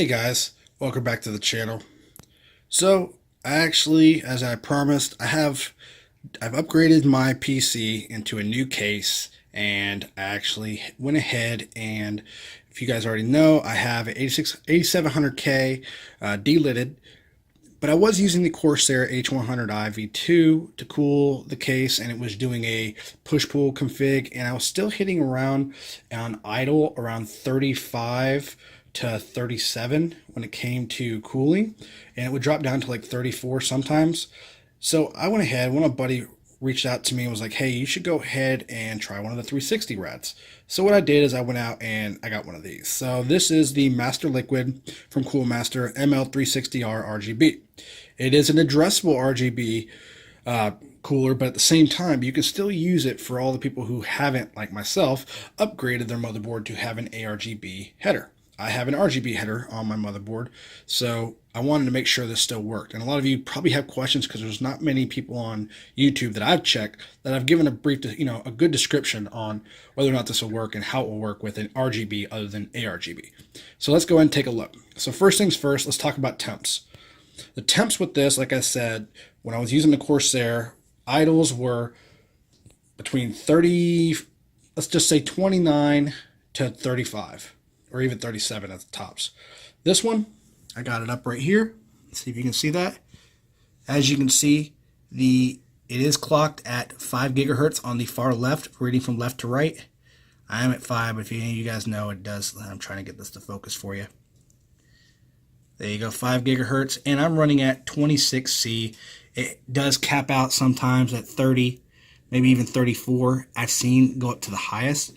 Hey guys, welcome back to the channel. So, actually, as I promised, I've upgraded my PC into a new case, and I actually went ahead and, if you guys already know, I have an 8700K delidded, but I was using the Corsair H100i V2 to cool the case, and it was doing a push-pull config, and I was still hitting around on idle around 35 to 37 when it came to cooling, and it would drop down to like 34 sometimes. So I went ahead, one of my buddy reached out to me and was like, hey, you should go ahead and try one of the 360 rads. So what I did is I went out and I got one of these. So this is the Master Liquid from Coolermaster Ml360R Rgb. It is an addressable RGB cooler, but at the same time, you can still use it for all the people who haven't, like myself, upgraded their motherboard to have an ARGB header. I have an RGB header on my motherboard, so I wanted to make sure this still worked. And a lot of you probably have questions because there's not many people on YouTube that I've checked that I've given a brief, a good description on whether or not this will work and how it will work with an RGB other than ARGB. So let's go ahead and take a look. So first things first, let's talk about temps. The temps with this, like I said, when I was using the Corsair, idles were between 30, let's just say 29 to 35. Or even 37 at the tops. This one, I got it up right here. Let's see if you can see that. As you can see, it is clocked at 5 gigahertz on the far left, reading from left to right. I am at 5, but if any of you guys know, it does. I'm trying to get this to focus for you. There you go, 5 gigahertz, and I'm running at 26C. It does cap out sometimes at 30, maybe even 34. I've seen go up to the highest.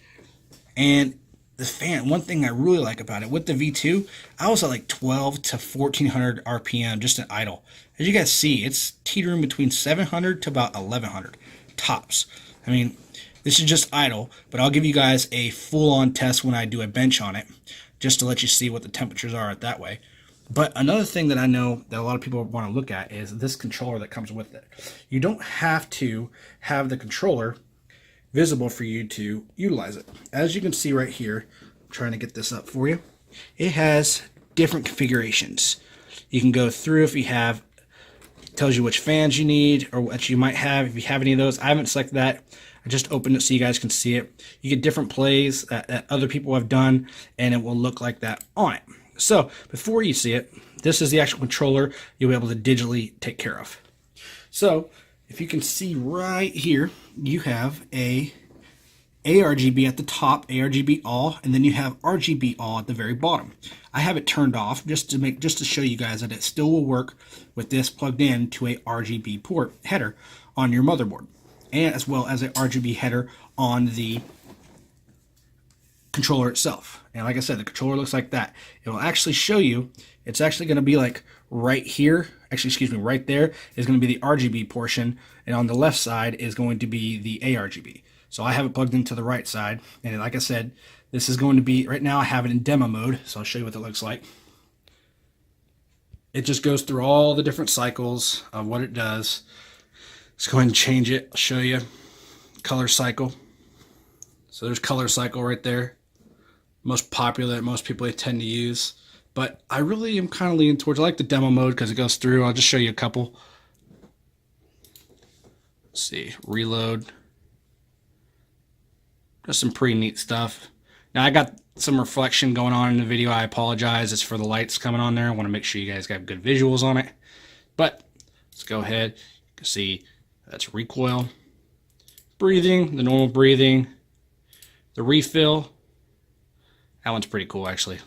And the fan, one thing I really like about it, with the V2, I was at like 12 to 1400 RPM just at idle. As you guys see, it's teetering between 700 to about 1100 tops. I mean, this is just idle, but I'll give you guys a full-on test when I do a bench on it, just to let you see what the temperatures are at that way. But another thing that I know that a lot of people want to look at is this controller that comes with it. You don't have to have the controller visible for you to utilize it. As you can see right here, I'm trying to get this up for you, it has different configurations. You can go through if you have, it tells you which fans you need or what you might have if you have any of those. I haven't selected that. I just opened it so you guys can see it. You get different plays that other people have done, and it will look like that on it. So before you see it, this is the actual controller you'll be able to digitally take care of. So if you can see right here, you have a ARGB at the top, ARGB all, and then you have RGB all at the very bottom. I have it turned off just to show you guys that it still will work with this plugged in to a RGB port header on your motherboard, and as well as a RGB header on the controller itself. And like I said, the controller looks like that. It will actually show you, it's actually going to be like right here, actually excuse me, right there is going to be the RGB portion, and on the left side is going to be the ARGB. So I have it plugged into the right side, and like I said, this is going to be, right now I have it in demo mode, so I'll show you what it looks like. It just goes through all the different cycles of what it does. Let's go ahead and change it. I'll show you color cycle. So there's color cycle right there. Most popular that most people tend to use. But I really am kind of leaning towards, I like the demo mode because it goes through. I'll just show you a couple. Let's see, reload. Just some pretty neat stuff. Now I got some reflection going on in the video. I apologize. It's for the lights coming on there. I want to make sure you guys got good visuals on it. But let's go ahead. You can see that's recoil. Breathing, the normal breathing. The refill. That one's pretty cool actually.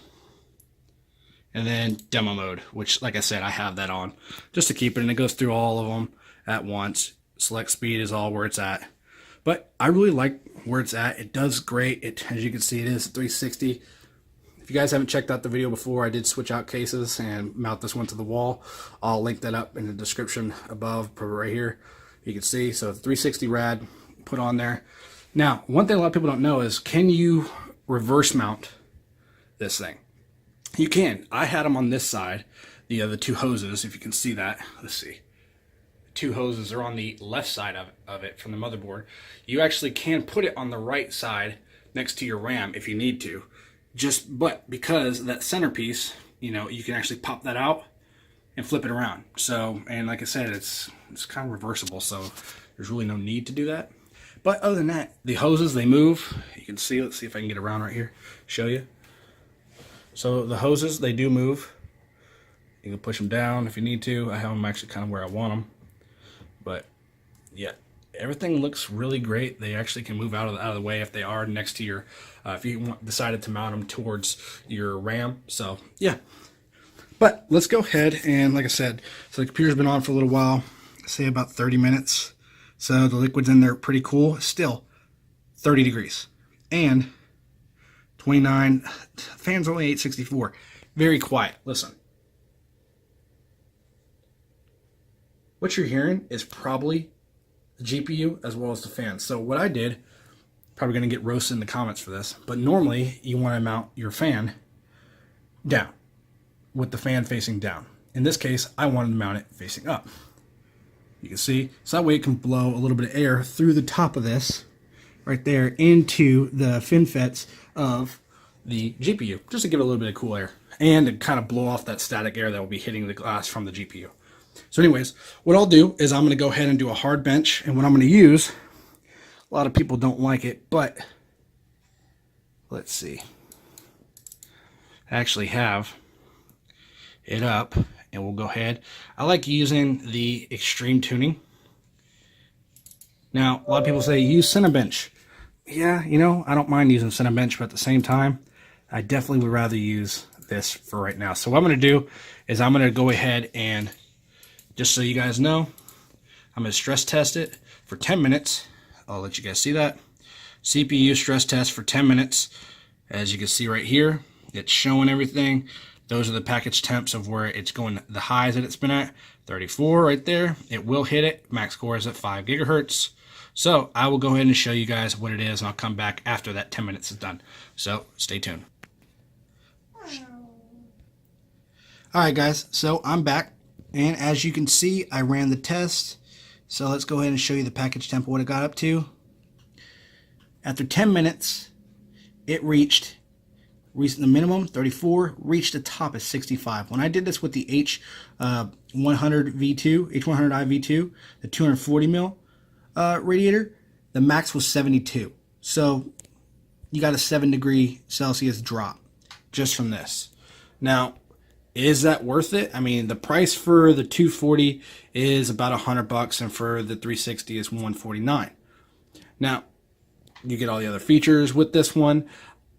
And then demo mode, which like I said, I have that on just to keep it, and it goes through all of them at once. Select speed is all where it's at. But I really like where it's at. It does great. As you can see, it is 360. If you guys haven't checked out the video before, I did switch out cases and mount this one to the wall. I'll link that up in the description above, right here. You can see, so 360 rad put on there. Now, one thing a lot of people don't know is, can you reverse mount this thing? You can. I had them on this side, the two hoses, if you can see that. Let's see. Two hoses are on the left side of it from the motherboard. You actually can put it on the right side next to your RAM if you need to. But because that centerpiece you know, you can actually pop that out and flip it around. So, and like I said, it's kind of reversible, so there's really no need to do that. But other than that, the hoses, they move. You can see, let's see if I can get around right here, show you. So the hoses, they do move. You can push them down if you need to. I have them actually kind of where I want them. But yeah, everything looks really great. They actually can move out of the way if they are next to your, if you decided to mount them towards your RAM. So yeah. But let's go ahead and, like I said, so the computer's been on for a little while, say about 30 minutes. So the liquid's in there pretty cool. Still 30 degrees. And 29, fan's only 864. Very quiet. Listen. What you're hearing is probably the GPU as well as the fan. So what I did, probably going to get roasted in the comments for this, but normally you want to mount your fan down, with the fan facing down. In this case, I wanted to mount it facing up. You can see, so that way it can blow a little bit of air through the top of this, right there, into the FinFETs of the GPU, just to give it a little bit of cool air, and to kind of blow off that static air that will be hitting the glass from the GPU. So anyways, what I'll do is I'm going to go ahead and do a hard bench, and what I'm going to use, a lot of people don't like it, but let's see. I actually have it up, and we'll go ahead. I like using the extreme tuning. Now, a lot of people say use Cinebench. Yeah, you know, I don't mind using Cinebench, but at the same time, I definitely would rather use this for right now. So what I'm going to do is I'm going to go ahead and, just so you guys know, I'm going to stress test it for 10 minutes. I'll let you guys see that. CPU stress test for 10 minutes. As you can see right here, it's showing everything. Those are the package temps of where it's going, the highs that it's been at. 34 right there. It will hit it. Max core is at 5 gigahertz. So I will go ahead and show you guys what it is, and I'll come back after that 10 minutes is done. So stay tuned. Alright guys, so I'm back, and as you can see, I ran the test. So let's go ahead and show you the package temp, what it got up to. After 10 minutes, it reached the minimum 34, reached the top at 65. When I did this with the H100 V2, H100i V2, the 240 mil radiator, the max was 72. So you got a 7°C drop just from this. Now, is that worth it? I mean, the price for the 240 is about $100, and for the 360 is $149. Now, you get all the other features with this one.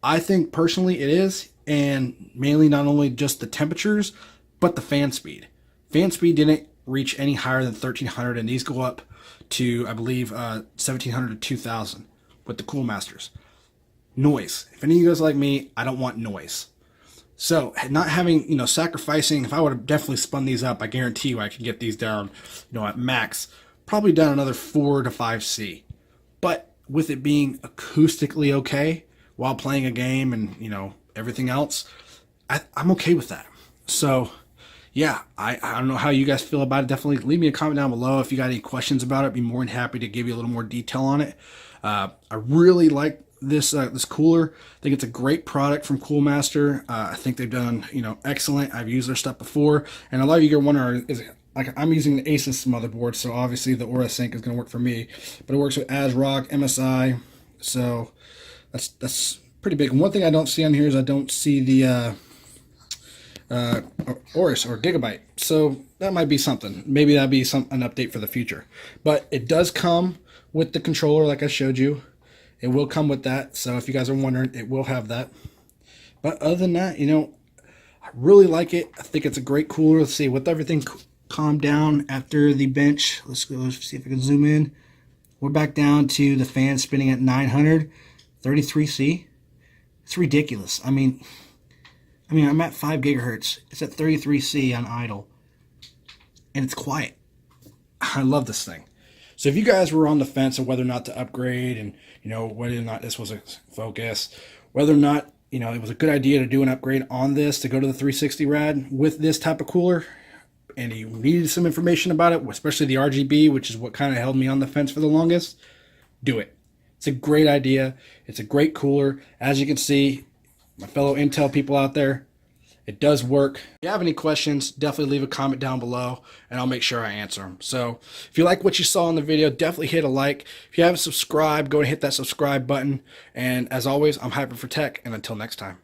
I think personally it is, and mainly not only just the temperatures, but the fan speed. Fan speed didn't reach any higher than 1300, and these go up to, I believe, 1700 to 2000 with the Coolermasters. Noise. If any of you guys like me, I don't want noise. So not having, you know, sacrificing, if I would have definitely spun these up, I guarantee you I could get these down, you know, at max, probably down another 4 to 5C. But with it being acoustically okay while playing a game and, you know, everything else, I'm okay with that. So yeah, I don't know how you guys feel about it. Definitely leave me a comment down below if you got any questions about it. I'd be more than happy to give you a little more detail on it. I really like this cooler. I think it's a great product from Coolermaster. I think they've done, you know, excellent. I've used their stuff before, and a lot of you are wondering, is it, like, I'm using the Asus motherboard, so obviously the Aura Sync is going to work for me, but it works with ASRock, MSI, so that's pretty big. And one thing I don't see on here is I don't see the Aorus or Gigabyte, so that might be something. Maybe that'd be an update for the future. But it does come with the controller, like I showed you. It will come with that, so if you guys are wondering, it will have that. But other than that, you know, I really like it. I think it's a great cooler. Let's see, with everything calmed down after the bench, let's go, let's see if I can zoom in. We're back down to the fan spinning at 900, 33C. It's ridiculous. I mean, I'm at 5 gigahertz. It's at 33C on idle, and it's quiet. I love this thing. So if you guys were on the fence of whether or not to upgrade, and, you know, whether or not this was a focus, whether or not, you know, it was a good idea to do an upgrade on this to go to the 360 Rad with this type of cooler, and you needed some information about it, especially the RGB, which is what kind of held me on the fence for the longest, do it. It's a great idea. It's a great cooler. As you can see, my fellow Intel people out there, It does work. If you have any questions, definitely leave a comment down below and I'll make sure I answer them. So if you like what you saw in the video, definitely hit a like. If you haven't subscribed, go and hit that subscribe button. And as always, I'm Hyper for Tech, and until next time.